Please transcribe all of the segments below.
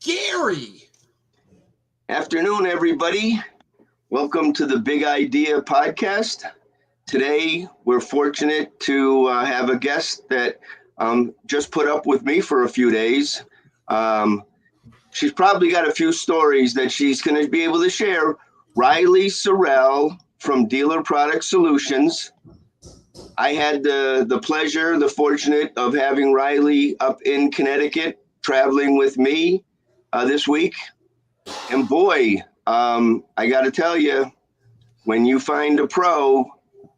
Gary. Afternoon, everybody. Welcome to the Big Idea podcast. Today, we're fortunate to have a guest that just put up with me for a few days. She's probably got a few stories that she's going to be able to share. Riley Sorrell from Dealer Product Solutions. I had the pleasure, the fortunate of having Riley up in Connecticut traveling with me this week. And boy, I got to tell you, when you find a pro,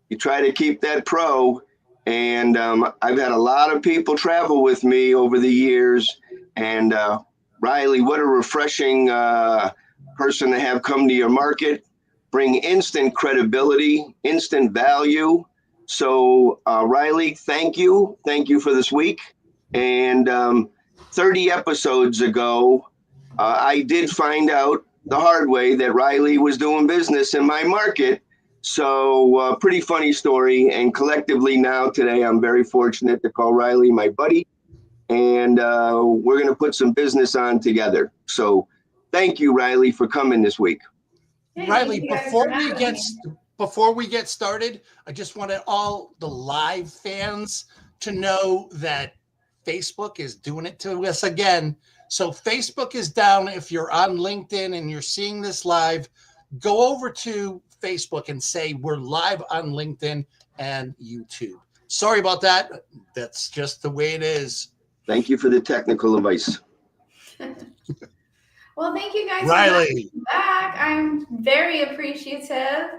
you try to keep that pro. And I've had a lot of people travel with me over the years. And Riley, what a refreshing person to have come to your market, bring instant credibility, instant value. So Riley, thank you. Thank you for this week. And 30 episodes ago, I did find out the hard way that Riley was doing business in my market. So pretty funny story. And collectively now today, I'm very fortunate to call Riley my buddy. And we're going to put some business on together. So thank you, Riley, for coming this week. Hey, Riley, before we get started, I just wanted all the live fans to know that Facebook is doing it to us again. So Facebook is down. If you're on LinkedIn and you're seeing this live, go over to Facebook and say we're live on LinkedIn and YouTube. Sorry about that. That's just the way it is. Thank you for the technical advice. Well, thank you guys Riley. for having me back. I'm very appreciative.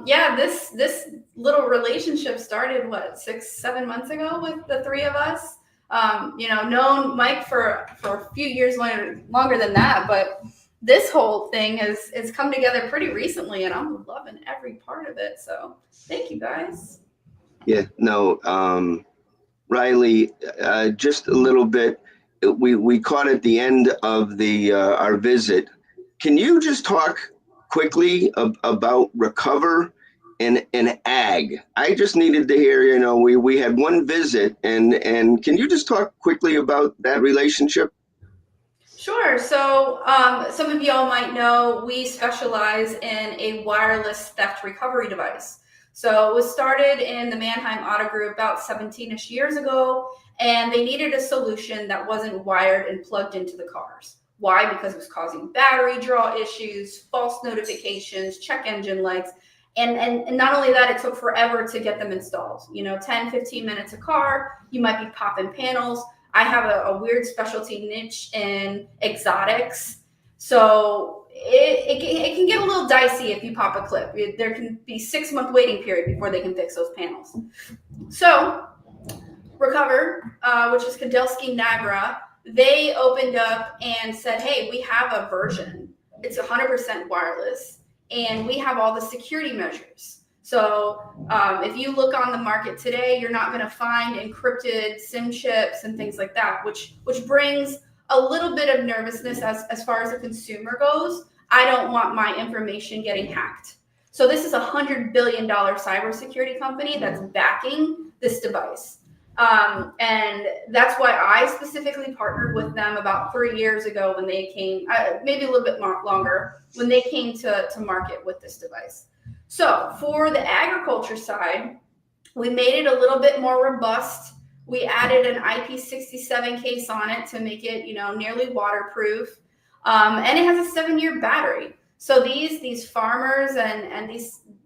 This little relationship started 6-7 months ago with the three of us. Known Mike for a few years longer than that, but this whole thing has come together pretty recently, and I'm loving every part of it. So thank you guys. Yeah, no, Riley, just a little bit. We caught at the end of our visit. Can you just talk quickly about Recover and ag? I just needed to hear, we had one visit, and can you just talk quickly about that relationship? Sure. So some of y'all might know we specialize in a wireless theft recovery device. So it was started in the Mannheim Auto Group about 17-ish years ago, and they needed a solution that wasn't wired and plugged into the cars. Why? Because it was causing battery draw issues, false notifications, check engine lights. And not only that, it took forever to get them installed. 10, 15 minutes a car, you might be popping panels. I have a weird specialty niche in exotics. So it can get a little dicey if you pop a clip. There can be 6-month waiting period before they can fix those panels. So Recover, which is Kudelski Nagra, they opened up and said, hey, we have a version. It's 100% wireless, and we have all the security measures. So if you look on the market today, you're not going to find encrypted SIM chips and things like that, which brings a little bit of nervousness as far as the consumer goes. I don't want my information getting hacked. So this is a $100 billion cybersecurity company that's backing this device. And that's why I specifically partnered with them about 3 years ago when they came, maybe a little bit more longer, when they came to market with this device. So for the agriculture side, we made it a little bit more robust. We added an IP67 case on it to make it, nearly waterproof. And it has a 7-year battery. So these farmers and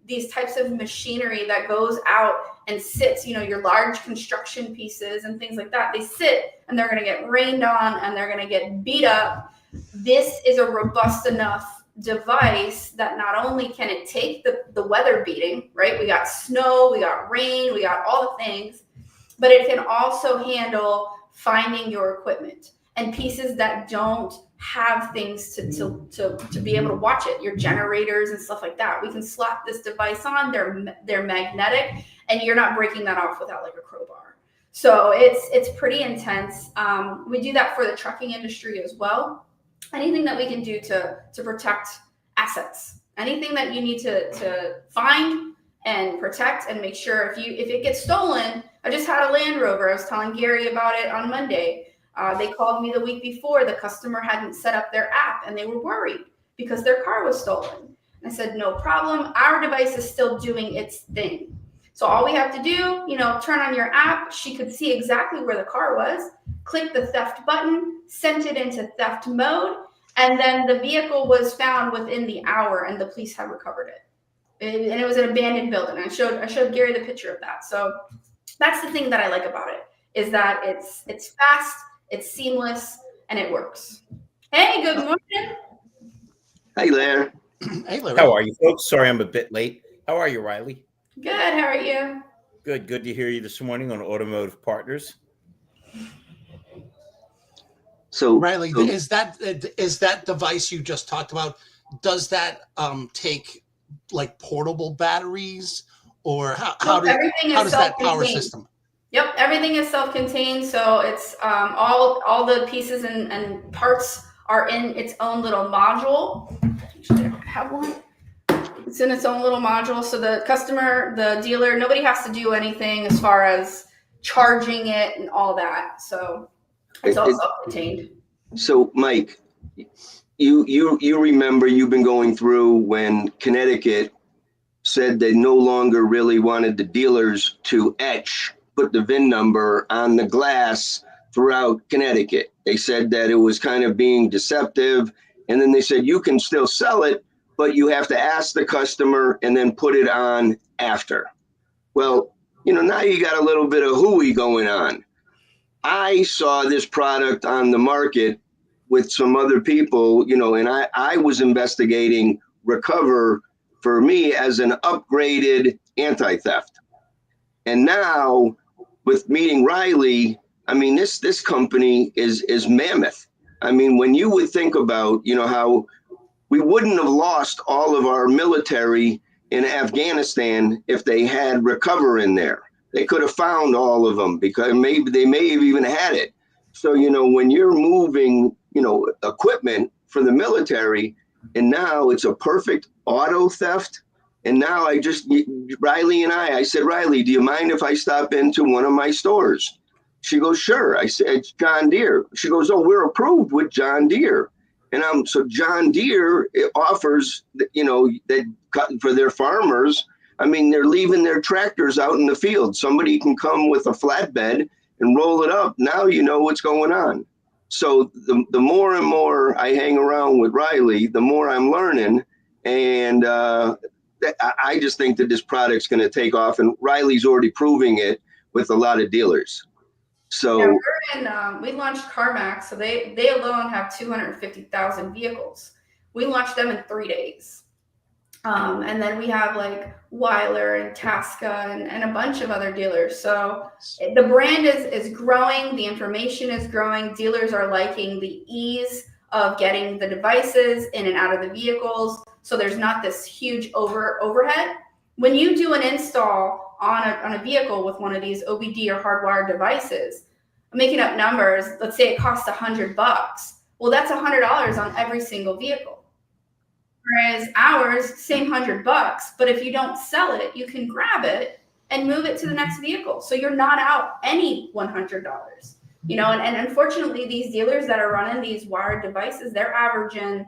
these types of machinery that goes out and sits, your large construction pieces and things like that, they sit and they're going to get rained on and they're going to get beat up. This is a robust enough device that not only can it take the weather beating, right? We got snow, we got rain, we got all the things, but it can also handle finding your equipment and pieces that don't have things to be able to watch it, your generators and stuff like that. We can slap this device on, they're magnetic, and you're not breaking that off without like a crowbar. So it's pretty intense. We do that for the trucking industry as well. Anything that we can do to protect assets, anything that you need to find and protect and make sure if it gets stolen. I just had a Land Rover. I was telling Gary about it on Monday. They called me the week before. The customer hadn't set up their app and they were worried because their car was stolen. I said, no problem. Our device is still doing its thing. So all we have to do, turn on your app. She could see exactly where the car was, click the theft button, sent it into theft mode, and then the vehicle was found within the hour and the police had recovered it. And it was an abandoned building. I showed Gary the picture of that. So that's the thing that I like about it, is that it's fast, it's seamless, and it works. Hey, good morning. Hey there. Hey, Larry. How are you, folks? Sorry I'm a bit late. How are you, Riley? Good. How are you? Good to hear you this morning on Automotive Partners. So Riley, is that device you just talked about, does that take like portable batteries, or how does that power system? Yep, everything is self-contained. So it's all the pieces and parts are in its own little module. Actually, I have one. It's in its own little module. So the customer, the dealer, nobody has to do anything as far as charging it and all that. So it's all self-contained. So Mike, you remember you've been going through when Connecticut said they no longer really wanted the dealers to put the VIN number on the glass throughout Connecticut. They said that it was kind of being deceptive. And then they said, you can still sell it, but you have to ask the customer and then put it on after. Well, now you got a little bit of hooey going on. I saw this product on the market with some other people, and I was investigating Recover for me as an upgraded anti-theft. And now with meeting Riley, I mean, this company is mammoth. I mean, when you would think about, how we wouldn't have lost all of our military in Afghanistan if they had Recover in there. They could have found all of them because maybe they may have even had it. So, when you're moving, equipment for the military, and now it's a perfect auto theft. And now Riley and I said, Riley, do you mind if I stop into one of my stores? She goes, sure. I said, it's John Deere. She goes, oh, we're approved with John Deere. And so John Deere offers, that for their farmers. I mean, they're leaving their tractors out in the field. Somebody can come with a flatbed and roll it up. Now you know what's going on. So the more and more I hang around with Riley, the more I'm learning. And I just think that this product's going to take off. And Riley's already proving it with a lot of dealers. So yeah, we launched CarMax. So they alone have 250,000 vehicles. We launched them in 3 days. And then we have like Weiler and Tasca and a bunch of other dealers. So the brand is growing. The information is growing. Dealers are liking the ease of getting the devices in and out of the vehicles. So there's not this huge overhead. When you do an install on a vehicle with one of these OBD or hardwired devices, I'm making up numbers. Let's say it costs $100. Well, that's $100 on every single vehicle. Whereas ours, same $100, but if you don't sell it, you can grab it and move it to the next vehicle. So you're not out any $100. And unfortunately, these dealers that are running these wired devices, they're averaging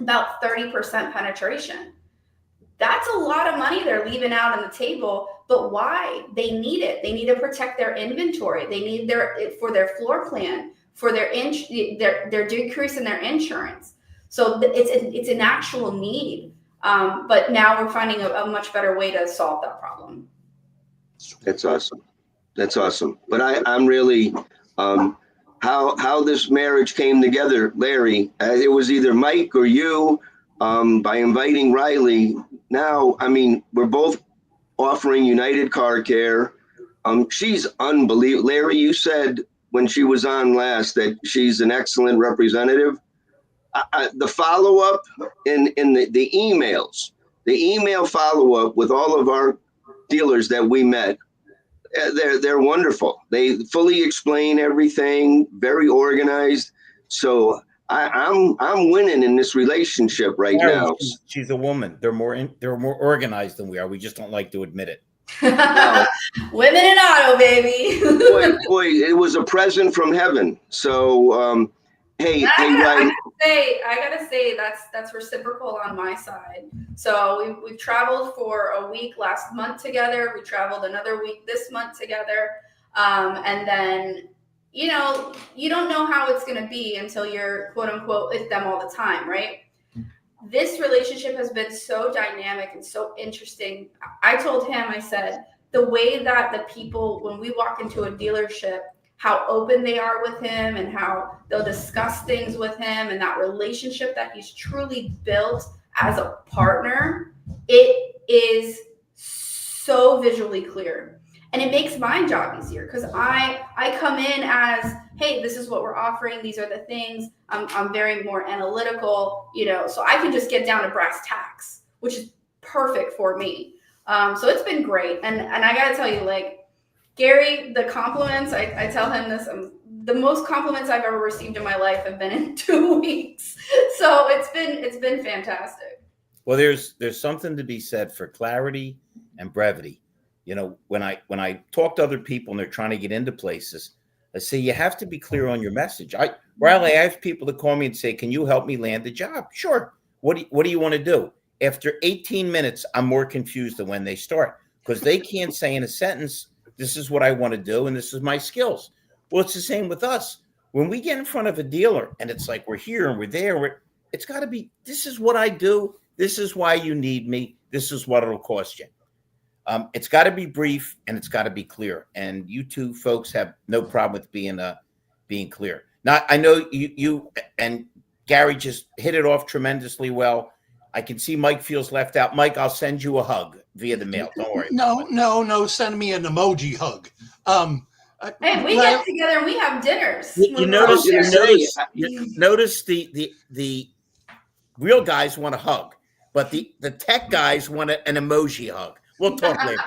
about 30% penetration. That's a lot of money they're leaving out on the table. But why? They need it. They need to protect their inventory. They need for their floor plan, for their decrease in their insurance. So it's an actual need, but now we're finding a much better way to solve that problem. That's awesome. But I'm really how this marriage came together, Larry. It was either Mike or you by inviting Riley. Now, I mean, we're both offering United Car Care. She's unbelievable. Larry, you said when she was on last that she's an excellent representative. The follow-up in the emails, the email follow-up with all of our dealers that we met, they're wonderful. They fully explain everything, very organized. So I'm winning in this relationship right now. She's a woman. They're more organized than we are. We just don't like to admit it. Women in auto, baby. boy, it was a present from heaven. So, hey, Ryan. I gotta say that's reciprocal on my side. So we've traveled for a week last month together. We traveled another week this month together, and then you don't know how it's gonna be until you're quote unquote with them all the time, right? This relationship has been so dynamic and so interesting. I told him, I said, the way that the people, when we walk into a dealership, how open they are with him and how they'll discuss things with him, and that relationship that he's truly built as a partner, it is so visually clear. And it makes my job easier because I come in as, hey, this is what we're offering. These are the things. I'm very more analytical, so I can just get down to brass tacks, which is perfect for me. So it's been great. And I got to tell you, like, Gary, the compliments, I tell him this, the most compliments I've ever received in my life have been in 2 weeks. So it's been fantastic. Well, there's something to be said for clarity and brevity. When I talk to other people and they're trying to get into places, I say, you have to be clear on your message. Riley, I have people that call me and say, can you help me land the job? Sure. What do you want to do? After 18 minutes, I'm more confused than when they start, because they can't say in a sentence, this is what I want to do, and this is my skills. Well, it's the same with us. When we get in front of a dealer and it's like, we're here and we're there, it's got to be, this is what I do. This is why you need me. This is what it'll cost you. It's got to be brief and it's got to be clear. And you two folks have no problem with being clear. Now, I know you and Gary just hit it off tremendously well. I can see Mike feels left out. Mike, I'll send you a hug via the mail. Don't worry. No. Send me an emoji hug. Hey, we get together and we have dinners. You notice the real guys want a hug, but the tech guys want an emoji hug. We'll talk later.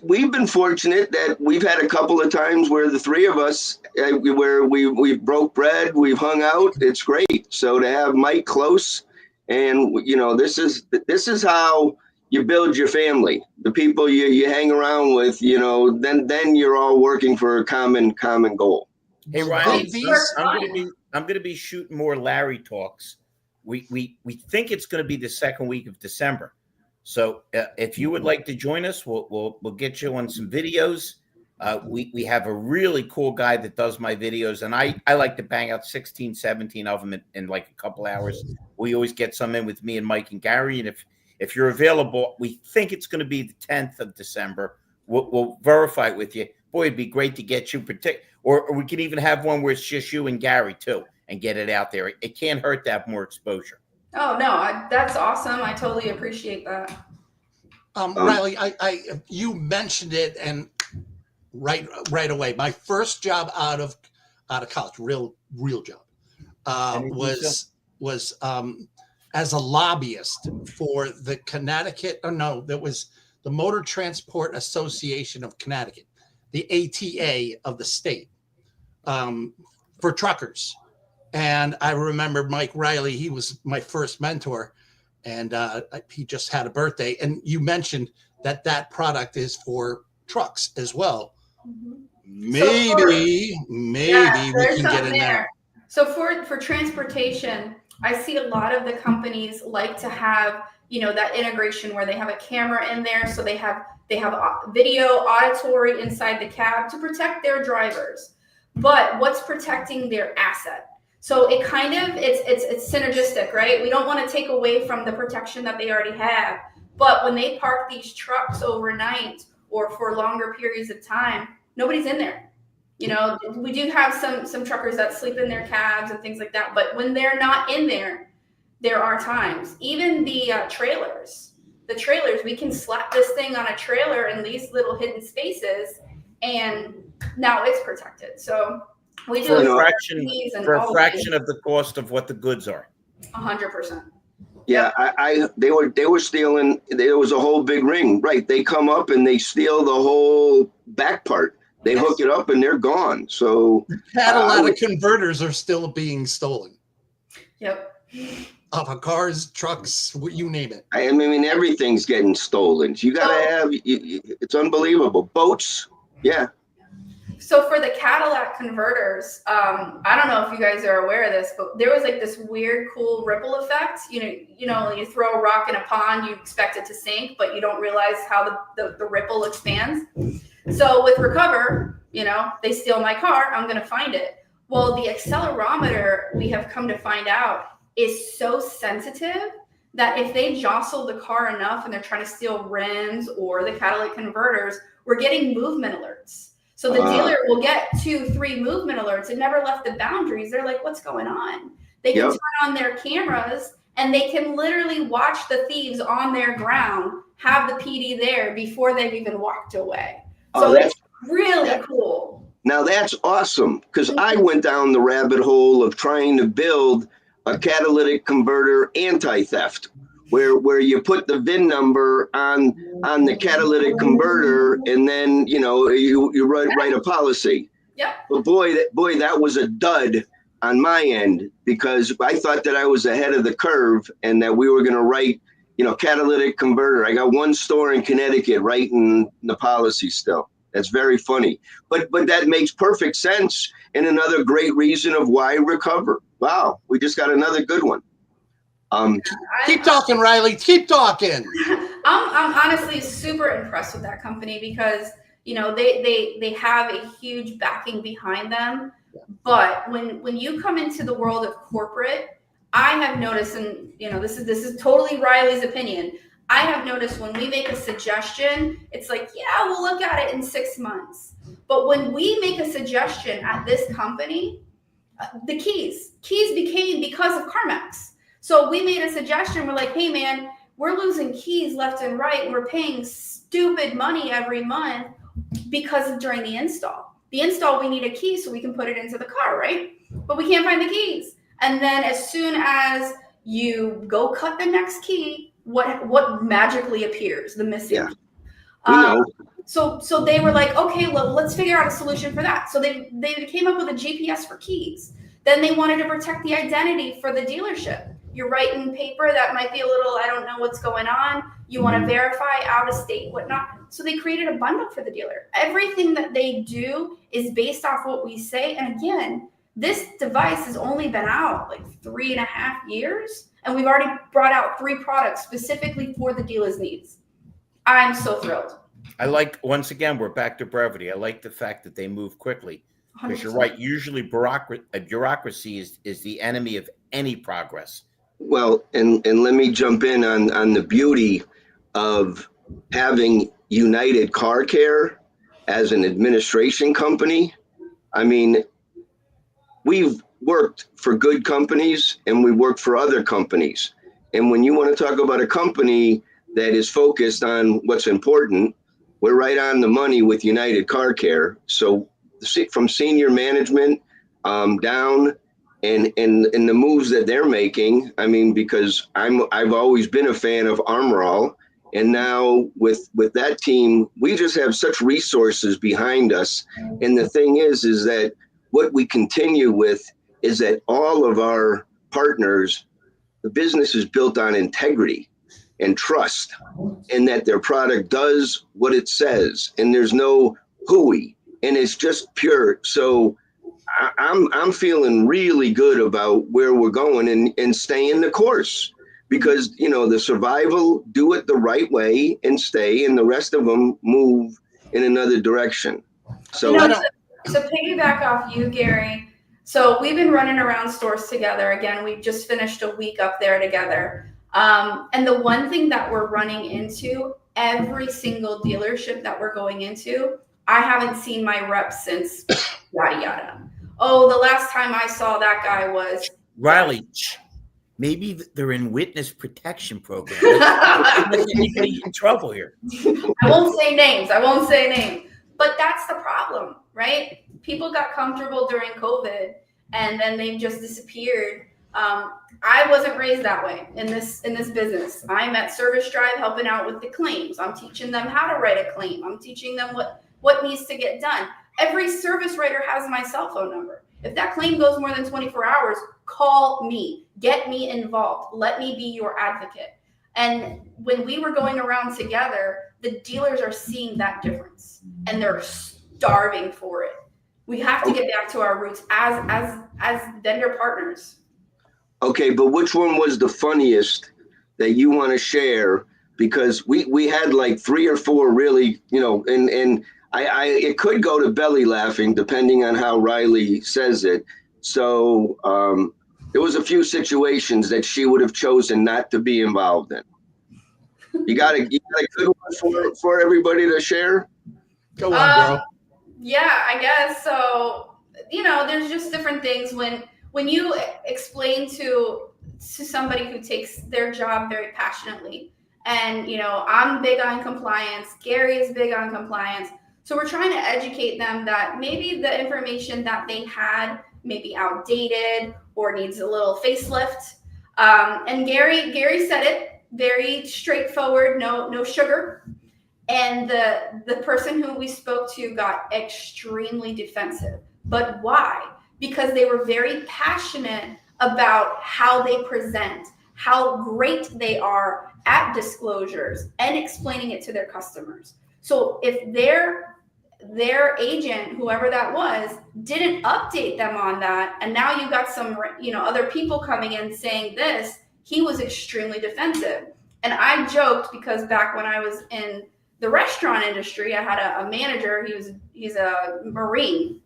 We've been fortunate that we've had a couple of times where the three of us, where we broke bread, we've hung out. It's great. So to have Mike close, and this is how you build your family. The people you hang around with, then you're all working for a common goal. Hey Ryan, I'm gonna be shooting more Larry talks. We think it's going to be the second week of December. So if you would like to join us, we'll get you on some videos. We have a really cool guy that does my videos, and I like to bang out 16, 17 of them in like a couple hours. We always get some in with me and Mike and Gary. And if you're available, we think it's going to be the 10th of December. We'll verify it with you. Boy, it'd be great to get you or we can even have one where it's just you and Gary too, and get it out there. It can't hurt to have more exposure. Oh no, that's awesome. I totally appreciate that. Riley, you mentioned it, and right away, my first job out of college, real job, was as a lobbyist for the that was the Motor Transport Association of Connecticut, the ATA of the state, for truckers. And I remember Mike Riley, he was my first mentor, and he just had a birthday. And you mentioned that product is for trucks as well. Mm-hmm. Maybe we can get in there. So for transportation, I see a lot of the companies like to have, that integration where they have a camera in there. So they have video, auditory inside the cab to protect their drivers. But what's protecting their asset? So it kind of, it's synergistic, right? We don't want to take away from the protection that they already have. But when they park these trucks overnight or for longer periods of time, nobody's in there. We do have some truckers that sleep in their cabs and things like that. But when they're not in there, there are times. Even the trailers, we can slap this thing on a trailer in these little hidden spaces, and now it's protected. So we do for a fraction of the cost of what the goods are. 100%. Yeah, they were stealing. There was a whole big ring, right? They come up and they steal the whole back part. They hook it up and they're gone. So catalytic converters are still being stolen. Yep. of a cars, trucks, you name it. I mean, everything's getting stolen. You got to have, it's unbelievable. Boats. Yeah. So for the Cadillac converters, I don't know if you guys are aware of this, but there was like this weird, cool ripple effect. You know, when you throw a rock in a pond, you expect it to sink, but you don't realize how the ripple expands. So with Recover, you know, they steal my car, I'm going to find it. Well, the accelerometer, we have come to find out, is so sensitive that if they jostle the car enough and they're trying to steal rims or the catalytic converters, we're getting movement alerts. So the dealer will get 2-3 movement alerts. It never left the boundaries. They're like, what's going on? They can turn on their cameras and they can literally watch the thieves on their ground, have the PD there before they've even walked away. So it's really cool. Now that's awesome, because I went down the rabbit hole of trying to build a catalytic converter anti-theft, where you put the VIN number on the catalytic converter, and then you write a policy. Yeah. But boy, that was a dud on my end, because I thought that I was ahead of the curve and that we were going to write, catalytic converter. I got one store in Connecticut writing the policy still. That's very funny, but that makes perfect sense, and another great reason of why Recover. Wow, we just got another good one. Keep talking, Riley. Keep talking. I'm honestly super impressed with that company because they have a huge backing behind them. But when you come into the world of corporate, I have noticed, and this is totally Riley's opinion. I have noticed when we make a suggestion, it's like, yeah, we'll look at it in 6 months. But when we make a suggestion at this company, the keys became because of CarMax. So we made a suggestion. We're like, hey, man, we're losing keys left and right. And we're paying stupid money every month because of during the install. The install, we need a key so we can put it into the car, right? But we can't find the keys. And then as soon as you go cut the next key, what magically appears? The missing key. We know. So they were like, okay, well, let's figure out a solution for that. So they came up with a GPS for keys. Then they wanted to protect the identity for the dealership. You're writing paper that might be a little, I don't know what's going on. You want to verify out of state, whatnot. So they created a bundle for the dealer. Everything that they do is based off what we say. And again, this device has only been out like 3.5 years. And we've already brought out 3 products specifically for the dealer's needs. I'm so thrilled. I like, once again, we're back to brevity. I like the fact that they move quickly. Because you're right. Usually bureaucracy is the enemy of any progress. Well, and let me jump in on the beauty of having United Car Care as an administration company. I mean, we've worked for good companies and we worked for other companies. And when you want to talk about a company that is focused on what's important, we're right on the money with United Car Care. So from senior management down, and the moves that they're making, I mean, because I've always been a fan of Armor All, and now with that team, we just have such resources behind us. And the thing is that what we continue with is that all of our partners, the business is built on integrity and trust, and that their product does what it says, and there's no hooey, and it's just pure. So I'm feeling really good about where we're going and staying the course, because the survival, do it the right way and stay, and the rest of them move in another direction. So to piggyback off you, Gary. So we've been running around stores together. Again, we just finished a week up there together. And the one thing that we're running into, every single dealership that we're going into, I haven't seen my rep since yada yada. Oh, the last time I saw that guy was Riley. Maybe they're in witness protection program. Anybody in trouble here? I won't say names. But that's the problem, right? People got comfortable during COVID, and then they just disappeared. I wasn't raised that way in this business. I'm at Service Drive helping out with the claims. I'm teaching them how to write a claim. I'm teaching them what needs to get done. Every service writer has my cell phone number. If that claim goes more than 24 hours, call me, get me involved, let me be your advocate. And when we were going around together, the dealers are seeing that difference and they're starving for it. We have to get back to our roots as vendor partners. Okay, but which one was the funniest that you want to share? Because we had like 3 or 4 really, and I it could go to belly laughing depending on how Riley says it. So there was a few situations that she would have chosen not to be involved in. You got a good one for everybody to share? Go on, girl. Yeah, I guess so. There's just different things when you explain to somebody who takes their job very passionately. And, I'm big on compliance. Gary is big on compliance. So we're trying to educate them that maybe the information that they had may be outdated or needs a little facelift. And Gary said it very straightforward, no sugar. And the person who we spoke to got extremely defensive. But why? Because they were very passionate about how they present, how great they are at disclosures and explaining it to their customers. So if their agent, whoever that was, didn't update them on that, and now you got some other people coming in saying this, he was extremely defensive. And I joked because back when I was in the restaurant industry, I had a manager. He's a Marine,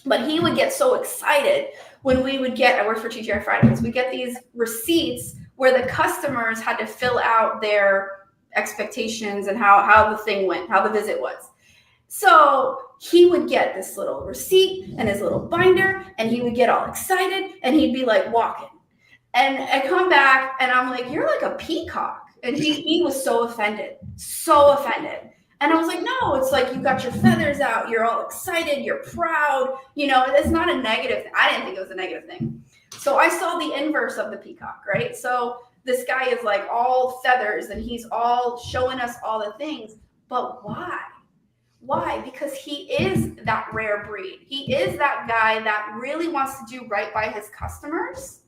but he would get so excited when we would get, I worked for TGI Fridays, we get these receipts where the customers had to fill out their expectations and how the thing went, how the visit was. So he would get this little receipt and his little binder, and he would get all excited, and he'd be like walking. And I come back, and I'm like, you're like a peacock. And he was so offended. And I was like, no, it's like you got your feathers out. You're all excited. You're proud. It's not a negative thing. I didn't think it was a negative thing. So I saw the inverse of the peacock, right? So this guy is like all feathers and he's all showing us all the things. But why? Why? Because he is that rare breed. He is that guy that really wants to do right by his customers.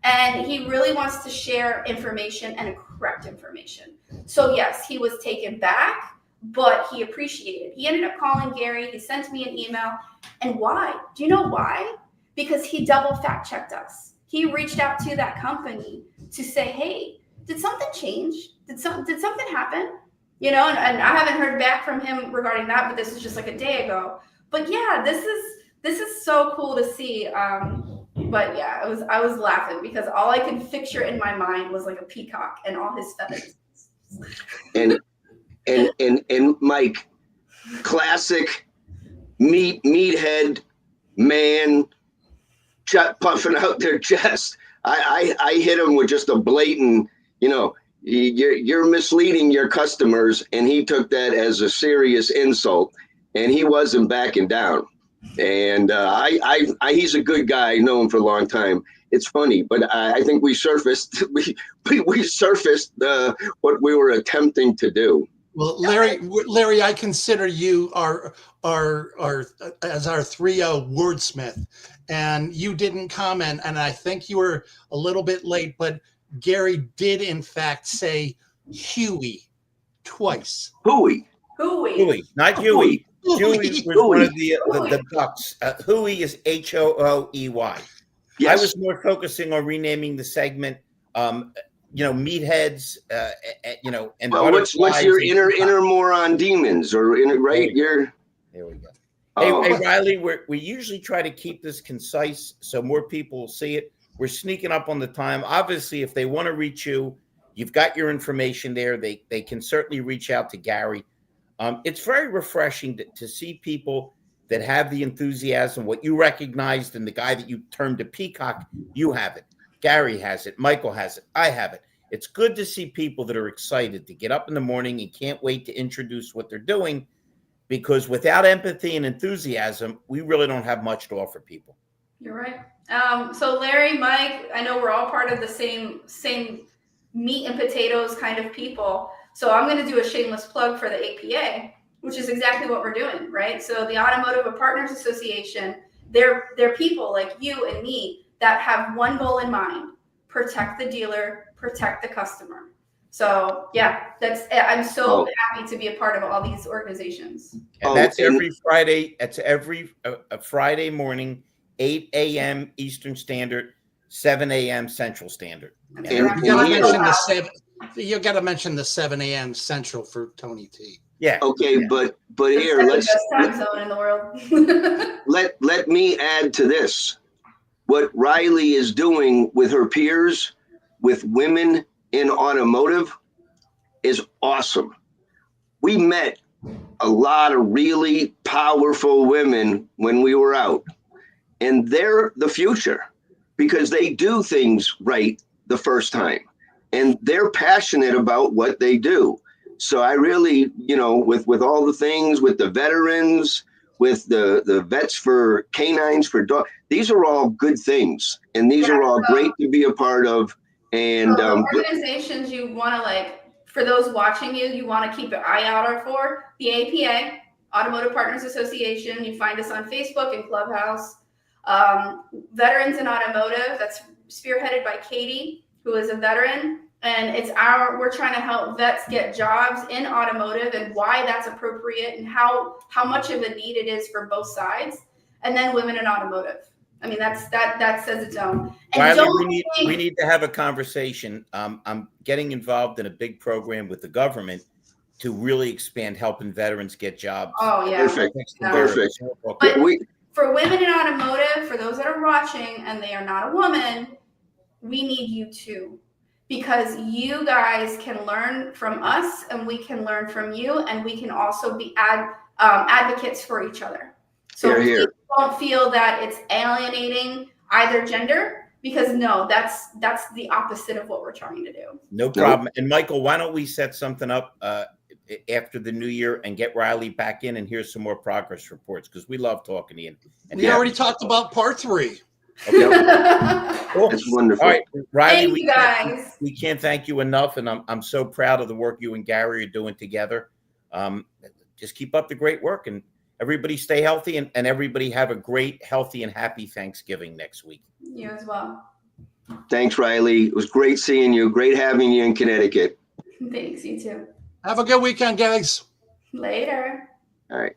And he really wants to share information and correct information. So yes, he was taken back, but he appreciated. He ended up calling Gary. He sent me an email. And why? Do you know why? Because he double fact checked us. He reached out to that company to say, hey, did something change? Did something happen? And I haven't heard back from him regarding that, but this is just like a day ago. But yeah, this is so cool to see. But yeah, I was laughing because all I could picture in my mind was like a peacock and all his feathers. And Mike, classic meathead man puffing out their chest. I hit him with just a blatant, you're misleading your customers, and he took that as a serious insult, and he wasn't backing down. And he's a good guy. I know him for a long time. It's funny, but I think we surfaced we surfaced what we were attempting to do. Well, Larry, I consider you our as our 3-0 wordsmith, and you didn't comment, and I think you were a little bit late, but Gary did in fact say Huey twice. Huey, not Huey. Huey was one of the ducks. Huey is Hooey. Yes. I was more focusing on renaming the segment. Meatheads. And what's your inner moron demons or right? There we go. Hey Riley, we usually try to keep this concise so more people will see it. We're sneaking up on the time. Obviously, if they want to reach you, you've got your information there. They can certainly reach out to Gary. It's very refreshing to see people that have the enthusiasm, what you recognized in the guy that you termed a peacock. You have it. Gary has it. Michael has it. I have it. It's good to see people that are excited to get up in the morning and can't wait to introduce what they're doing, because without empathy and enthusiasm, we really don't have much to offer people. You're right. So Larry, Mike, I know we're all part of the same meat and potatoes kind of people. So I'm going to do a shameless plug for the APA. which is exactly what we're doing, right? So the Automotive Partners Association, they're people like you and me that have one goal in mind: protect the dealer, protect the customer. So yeah, I'm so happy to be a part of all these organizations. And that's every Friday. That's every Friday morning, 8 a.m. Eastern Standard, 7 a.m. Central Standard. And You gotta mention the 7. You gotta mention the 7 a.m. Central for Tony T. Yeah. Okay, yeah. but here let's best time zone in the world. let me add to this. What Riley is doing with her peers, with women in automotive, is awesome. We met a lot of really powerful women when we were out, and they're the future because they do things right the first time, and they're passionate about what they do. So I really, with all the things, with the veterans, with the vets for canines, for dog, these are all good things, and these are all great to be a part of. And the organizations you want to, for those watching you want to keep an eye out for the APA, Automotive Partners Association. You find us on Facebook and Clubhouse. Veterans in Automotive, that's spearheaded by Katie, who is a veteran. And we're trying to help vets get jobs in automotive and why that's appropriate and how much of a need it is for both sides. And then women in automotive. I mean, that says its own. And Riley, we need to have a conversation. I'm getting involved in a big program with the government to really expand helping veterans get jobs. Oh yeah, perfect. But for women in automotive, for those that are watching and they are not a woman, we need you too. Because you guys can learn from us and we can learn from you, and we can also be advocates for each other. So please don't feel that it's alienating either gender, because no, that's the opposite of what we're trying to do. No problem. And Michael, why don't we set something up after the new year and get Riley back in and hear some more progress reports, because we love talking to you. And we already talked about part 3. Okay. Cool. That's wonderful. All right, Riley, thank you guys. We can't thank you enough, and I'm so proud of the work you and Gary are doing together. Just keep up the great work, and everybody stay healthy, and everybody have a great, healthy, and happy Thanksgiving next week. You as well. Thanks, Riley. It was great seeing you. Great having you in Connecticut. Thanks, you too. Have a good weekend, guys. Later. All right.